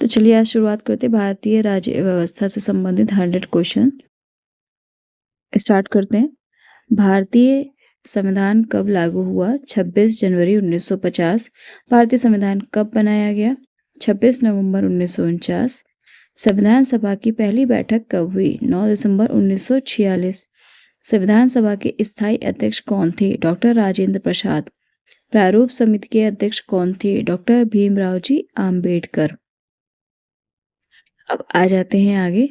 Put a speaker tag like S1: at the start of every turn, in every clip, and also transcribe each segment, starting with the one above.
S1: तो चलिए आज शुरुआत करते हैं भारतीय राज्य व्यवस्था से संबंधित 100 क्वेश्चन स्टार्ट करते हैं। भारतीय संविधान कब लागू हुआ? 26 जनवरी 1950। भारतीय संविधान कब बनाया गया? 26 नवंबर 1949। संविधान सभा की पहली बैठक कब हुई? 9 दिसंबर 1946। संविधान सभा के स्थायी अध्यक्ष कौन थे? डॉक्टर राजेंद्र प्रसाद। प्रारूप समिति के अध्यक्ष कौन थे? डॉक्टर भीमराव जी आम्बेडकर। अब आ जाते हैं आगे।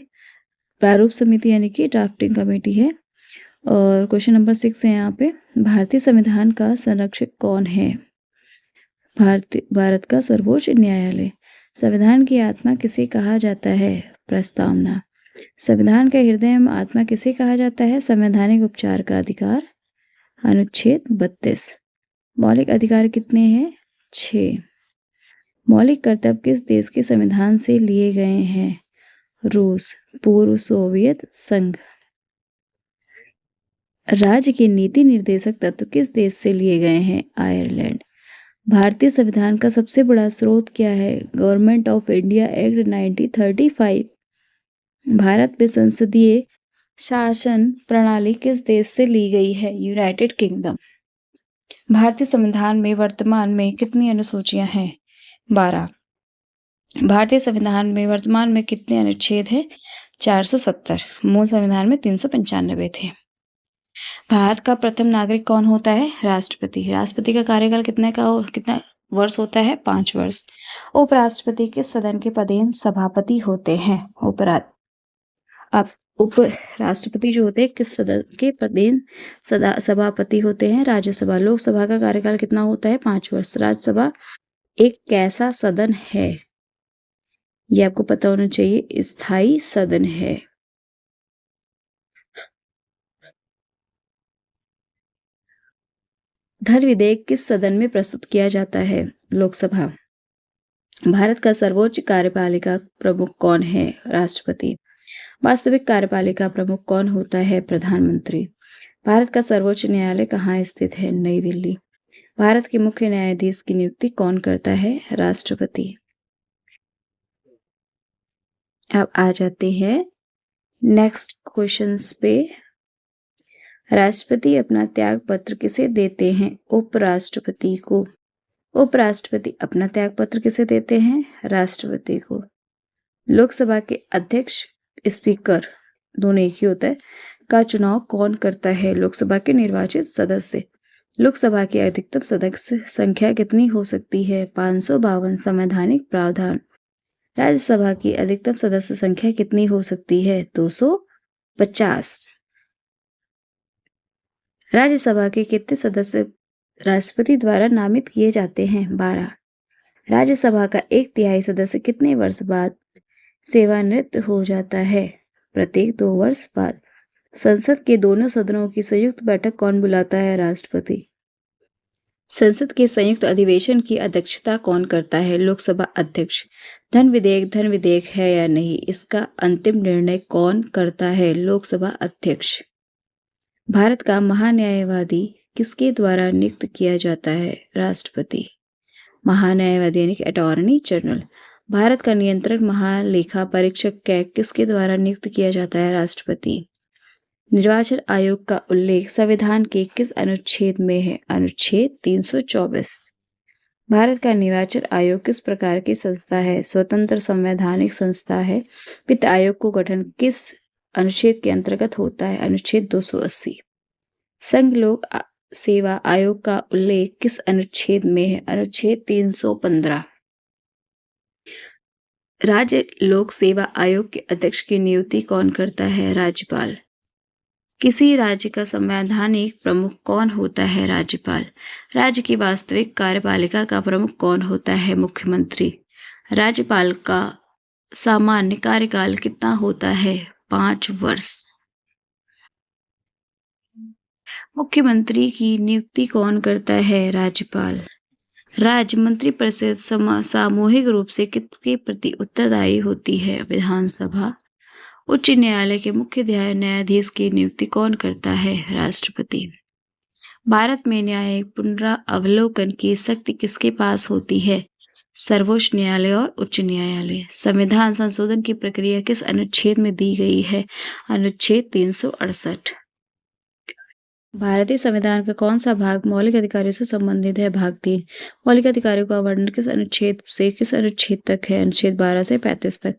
S1: प्रारूप समिति यानी कि ड्राफ्टिंग कमेटी है। और क्वेश्चन नंबर 6 है यहाँ पे, भारतीय संविधान का संरक्षक कौन है? भारत का सर्वोच्च न्यायालय। संविधान की आत्मा किसे कहा जाता है? प्रस्तावना। संविधान का हृदय एवं आत्मा किसे कहा जाता है? संवैधानिक उपचार का अधिकार। अनुच्छेद 32। मौलिक अधिकार कितने हैं? 6। मौलिक कर्तव्य किस देश के संविधान से लिए गए हैं? रूस, पूर्व सोवियत संघ। राज्य के नीति निर्देशक तत्व किस देश से लिए गए हैं? आयरलैंड। भारतीय संविधान का सबसे बड़ा स्रोत क्या है? Government of India act 1935। Bharat में संसदीय शासन प्रणाली किस देश से ली गई है? United kingdom. भारतीय संविधान में वर्तमान में कितनी अनुसूचियां हैं? 12। भारतीय संविधान में वर्तमान में कितने अनुच्छेद हैं? 470। मूल संविधान में 395 थे। भारत का प्रथम नागरिक कौन होता है? राष्ट्रपति। राष्ट्रपति का कार्यकाल कितना वर्ष होता है? 5 वर्ष। उपराष्ट्रपति किस सदन के पदेन सभापति होते हैं? उपराष्ट्रपति जो होते हैं किस सदन के पदेन सभापति होते हैं? राज्यसभा। लोकसभा का कार्यकाल कितना होता है? 5 वर्ष। राज्यसभा एक कैसा सदन है? ये आपको पता होना चाहिए, स्थायी सदन है। धन विधेयक किस सदन में प्रस्तुत किया जाता है? लोकसभा। भारत का सर्वोच्च कार्यपालिका प्रमुख कौन है? राष्ट्रपति। वास्तविक कार्यपालिका प्रमुख कौन होता है? प्रधानमंत्री। भारत का सर्वोच्च न्यायालय कहाँ स्थित है? नई दिल्ली। भारत के मुख्य न्यायाधीश की नियुक्ति कौन करता है? राष्ट्रपति। अब आ जाते हैं नेक्स्ट क्वेश्चंस पे। राष्ट्रपति अपना त्याग पत्र किसे देते हैं? उपराष्ट्रपति को। उपराष्ट्रपति अपना त्याग पत्र किसे देते हैं? राष्ट्रपति को। लोकसभा के अध्यक्ष, स्पीकर दोनों एक ही होता है, का चुनाव कौन करता है? लोकसभा के निर्वाचित सदस्य। लोकसभा की अधिकतम सदस्य संख्या कितनी हो सकती है? 552। संवैधानिक प्रावधान। राज्यसभा की अधिकतम सदस्य संख्या कितनी हो सकती है? 250। राज्यसभा के कितने सदस्य राष्ट्रपति द्वारा नामित किए जाते हैं? 12। राज्यसभा का 1/3 सदस्य कितने वर्ष बाद सेवानिवृत्त हो जाता है? प्रत्येक 2 वर्ष बाद। संसद के दोनों सदनों की संयुक्त बैठक कौन बुलाता है? राष्ट्रपति। संसद के संयुक्त अधिवेशन की अध्यक्षता कौन करता है? लोकसभा अध्यक्ष। धन विधेयक है या नहीं, इसका अंतिम निर्णय कौन करता है? लोकसभा अध्यक्ष। भारत का महान्यायवादी किसके द्वारा नियुक्त किया जाता है? राष्ट्रपति। महान्यायवादी यानी कि अटॉर्नी जनरल। भारत का नियंत्रक महालेखा परीक्षक किसके द्वारा नियुक्त किया जाता है? राष्ट्रपति। निर्वाचन आयोग का उल्लेख संविधान के किस अनुच्छेद में है? अनुच्छेद 324। भारत का निर्वाचन आयोग किस प्रकार की संस्था है? स्वतंत्र संवैधानिक संस्था है। वित्त आयोग को गठन किस अनुच्छेद के अंतर्गत होता है? अनुच्छेद 280। संघ लोक सेवा आयोग का उल्लेख किस अनुच्छेद में है? अनुच्छेद 315। राज्य लोक सेवा आयोग के अध्यक्ष की नियुक्ति कौन करता है? राज्यपाल। किसी राज्य का संवैधानिक प्रमुख कौन होता है? राज्यपाल। राज्य की वास्तविक कार्यपालिका का प्रमुख कौन होता है? मुख्यमंत्री। राज्यपाल का सामान्य कार्यकाल कितना होता है? 5 वर्ष। मुख्यमंत्री की नियुक्ति कौन करता है? राज्यपाल। राज्य मंत्रिपरिषद सामूहिक रूप से किसके प्रति उत्तरदायी होती है? विधानसभा। उच्च न्यायालय के मुख्य न्यायाधीश की नियुक्ति कौन करता है? राष्ट्रपति। भारत में न्यायिक पुनरावलोकन की शक्ति किसके पास होती है? सर्वोच्च न्यायालय और उच्च न्यायालय। संविधान संशोधन की प्रक्रिया किस अनुच्छेद में दी गई है? अनुच्छेद 368। भारतीय संविधान का कौन सा भाग मौलिक अधिकारों से संबंधित है? भाग 3। मौलिक अधिकारों का वर्णन किस अनुच्छेद से किस अनुच्छेद तक है? अनुच्छेद 12 से 35 तक।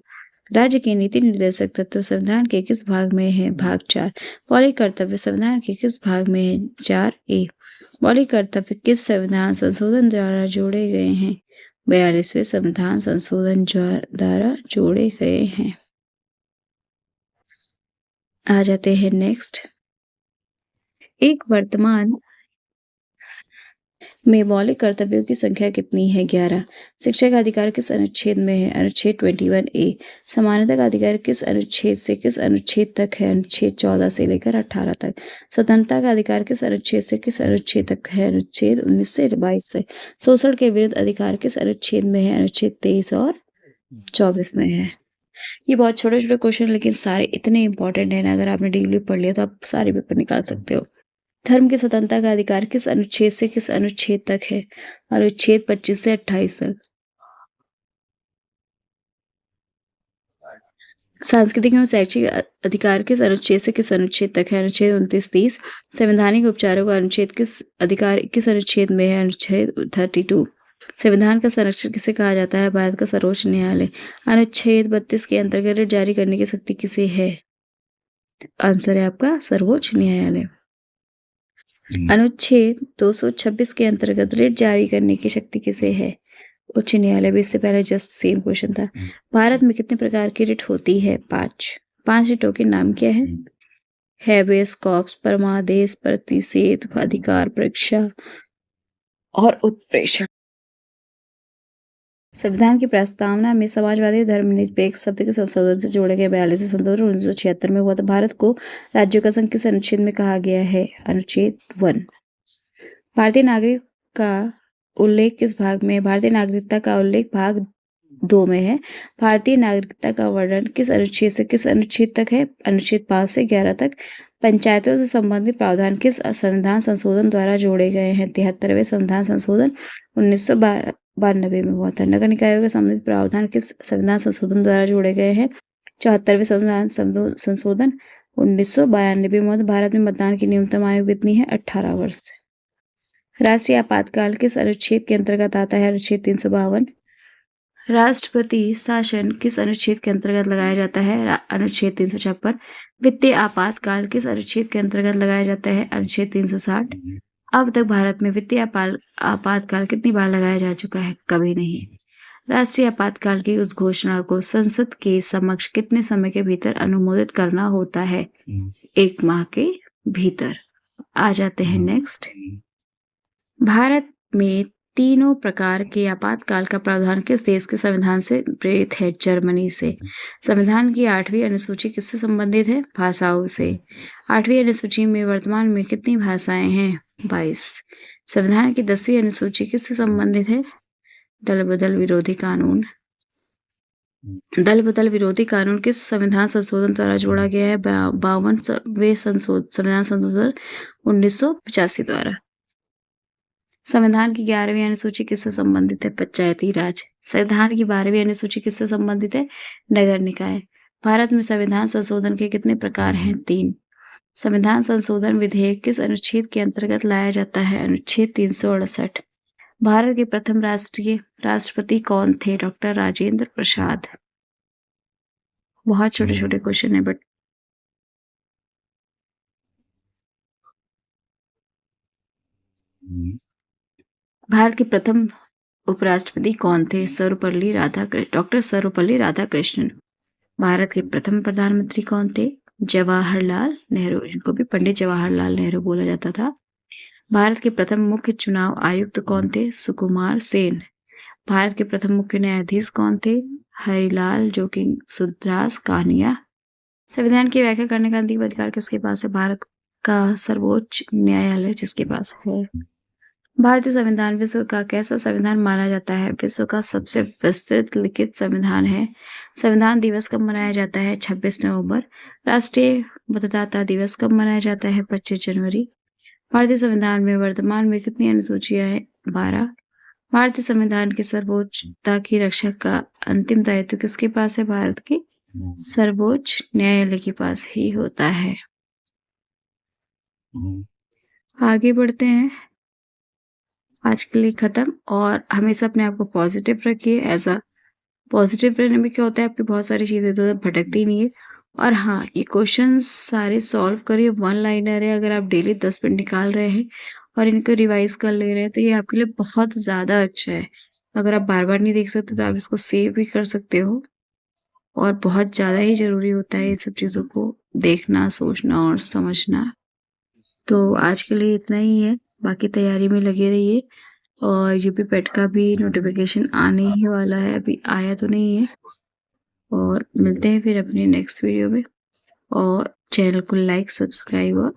S1: राज्य के नीति निर्देशक तत्व संविधान के किस भाग में है? भाग 4। मौलिक कर्तव्य संविधान के किस भाग में है? 4A। मौलिक कर्तव्य किस संविधान संशोधन द्वारा जोड़े गए हैं? 42वें संविधान संशोधन द्वारा जोड़े गए हैं। आ जाते हैं नेक्स्ट। एक वर्तमान में मौलिक कर्तव्यों की संख्या कितनी है? 11। शिक्षा का अधिकार किस अनुच्छेद में है? अनुच्छेद 21A। समानता का अधिकार किस अनुच्छेद से किस अनुच्छेद तक है? अनुच्छेद 14 से लेकर 18 तक। स्वतंत्रता का अधिकार किस अनुच्छेद से किस अनुच्छेद तक है? अनुच्छेद 19 से 22 से। शोषण के विरुद्ध अधिकार किस अनुच्छेद में है? अनुच्छेद 23 और 24 में है। ये बहुत छोटे छोटे क्वेश्चन लेकिन सारे इतने इंपॉर्टेंट है ना, अगर आपने डीपली पढ़ लिया तो आप सारे पेपर निकाल सकते हो। धर्म की स्वतंत्रता का अधिकार किस अनुच्छेद से किस अनुच्छेद तक है? अनुच्छेद 25 से 28 तक। सांस्कृतिक एवं शैक्षिक अधिकार किस अनुच्छेद से किस अनुच्छेद तक है? अनुच्छेद 29-30। संवैधानिक उपचारों का अनुच्छेद किस अनुच्छेद में है? अनुच्छेद 32। संविधान का संरक्षक किसे कहा जाता है? भारत का सर्वोच्च न्यायालय। अनुच्छेद 32 के अंतर्गत रिट जारी करने की शक्ति किसे है? आंसर है आपका सर्वोच्च न्यायालय। अनुच्छेद 226 के अंतर्गत रिट जारी करने की शक्ति किसे है? उच्च न्यायालय। भी इससे पहले जस्ट सेम क्वेश्चन था। भारत में कितने प्रकार की रिट होती है? 5। 5 रिटों के नाम क्या है? हैबेस कॉर्पस, परमादेश, प्रतिषेध अधिकार, परीक्षा और उत्प्रेषण। संविधान की प्रस्तावना में समाजवादी धर्मनिरपेक्ष शब्द के संशोधन से जोड़े गए 42 संशोधन 1976 में हुआ था। भारत को राज्यों का संघ किस अनुच्छेद में कहा गया है? अनुच्छेद 1। भारतीय नागरिक का उल्लेख किस भाग में है? भारतीय नागरिकता का उल्लेख भाग 2 में है। भारतीय नागरिकता का वर्णन किस अनुच्छेद से किस अनुच्छेद तक है? अनुच्छेद 5 से 11 तक। पंचायतों से संबंधित प्रावधान किस संविधान संशोधन द्वारा जोड़े गए हैं? 73वें संविधान संशोधन 1992 में हुआ था। नगर निकायों के संबंधित प्रावधान किस संविधान संशोधन द्वारा जोड़े गए हैं? 74वें संविधान संशोधन 1992 में। भारत में मतदान की न्यूनतम आयु कितनी है? 18 वर्ष। राष्ट्रीय आपातकाल किस अनुच्छेद के अंतर्गत आता है? अनुच्छेद 352। राष्ट्रपति शासन किस अनुच्छेद के अंतर्गत लगाया जाता है? अनुच्छेद 356। वित्तीय आपातकाल किस अनुच्छेद के अंतर्गत लगाया जाता है? अनुच्छेद 360। अब तक भारत में वित्तीय आपातकाल कितनी बार लगाया जा चुका है? कभी नहीं। राष्ट्रीय आपातकाल की उस घोषणा को संसद के समक्ष कितने समय के भीतर अनुमोदित करना होता है? 1 माह के भीतर। आ जाते हैं नेक्स्ट। भारत में तीनों प्रकार के आपातकाल का प्रावधान किस देश के संविधान से प्रेरित है? जर्मनी से। संविधान की 8वीं अनुसूची किससे संबंधित है? भाषाओं से। 8वीं अनुसूची में वर्तमान में कितनी भाषाएं हैं? 22। संविधान की 10वीं अनुसूची किससे संबंधित है? दल बदल विरोधी कानून। दल बदल विरोधी कानून किस संविधान संशोधन द्वारा जोड़ा गया है? 52वें संविधान संशोधन 1985 द्वारा। संविधान की 11वीं अनुसूची किससे संबंधित है? पंचायती राज। संविधान की 12वीं अनुसूची किससे संबंधित है? नगर निकाय। भारत में संविधान संशोधन के कितने प्रकार हैं? 3। संविधान संशोधन विधेयक किस अनुच्छेद के अंतर्गत लाया जाता है? अनुच्छेद 368। भारत के प्रथम राष्ट्रपति कौन थे? डॉक्टर राजेंद्र प्रसाद। बहुत छोटे छोटे क्वेश्चन है बट भारत के प्रथम उपराष्ट्रपति कौन थे? डॉक्टर सर्वपल्ली राधाकृष्णन। भारत के प्रथम प्रधानमंत्री कौन थे? जवाहरलाल नेहरू, जिनको भी पंडित जवाहरलाल नेहरू बोला जाता था। भारत के प्रथम मुख्य चुनाव आयुक्त कौन थे? सुकुमार सेन। भारत के प्रथम मुख्य न्यायाधीश कौन थे? हरिलाल जोगी सुद्रास कानिया। संविधान की व्याख्या करने का अंतिम अधिकार किसके पास है? भारत का सर्वोच्च न्यायालय जिसके पास है। भारतीय संविधान विश्व का कैसा संविधान माना जाता है? विश्व का सबसे विस्तृत लिखित संविधान है। संविधान दिवस कब मनाया जाता है? 26 नवंबर। राष्ट्रीय मतदाता दिवस कब मनाया जाता है? 25 जनवरी। भारतीय संविधान में वर्तमान में कितनी अनुसूचियां हैं? 12। भारतीय संविधान की सर्वोच्चता की रक्षा का अंतिम दायित्व किसके पास है? भारत के सर्वोच्च न्यायालय के पास ही होता है। आगे बढ़ते हैं। आज के लिए खत्म। और हमेशा अपने आप को पॉजिटिव रखिए। ऐसा पॉजिटिव रहने में क्या होता है, आपकी बहुत सारी चीज़ें इधर-उधर भटकती नहीं है। और हाँ, ये क्वेश्चंस सारे सॉल्व करिए, वन लाइनर है। अगर आप डेली 10 मिनट निकाल रहे हैं और इनको रिवाइज़ कर ले रहे हैं, तो ये आपके लिए बहुत ज़्यादा अच्छा है। अगर आप बार-बार नहीं देख सकते, तो आप इसको सेव भी कर सकते हो। और बहुत ज़्यादा ही ज़रूरी होता है ये सब चीज़ों को देखना, सोचना और समझना। तो आज के लिए इतना ही है, बाकी तैयारी में लगे रहिए। और यूपी पेट का भी नोटिफिकेशन आने ही वाला है, अभी आया तो नहीं है। और मिलते हैं फिर अपने नेक्स्ट वीडियो में। और चैनल को लाइक, सब्सक्राइब और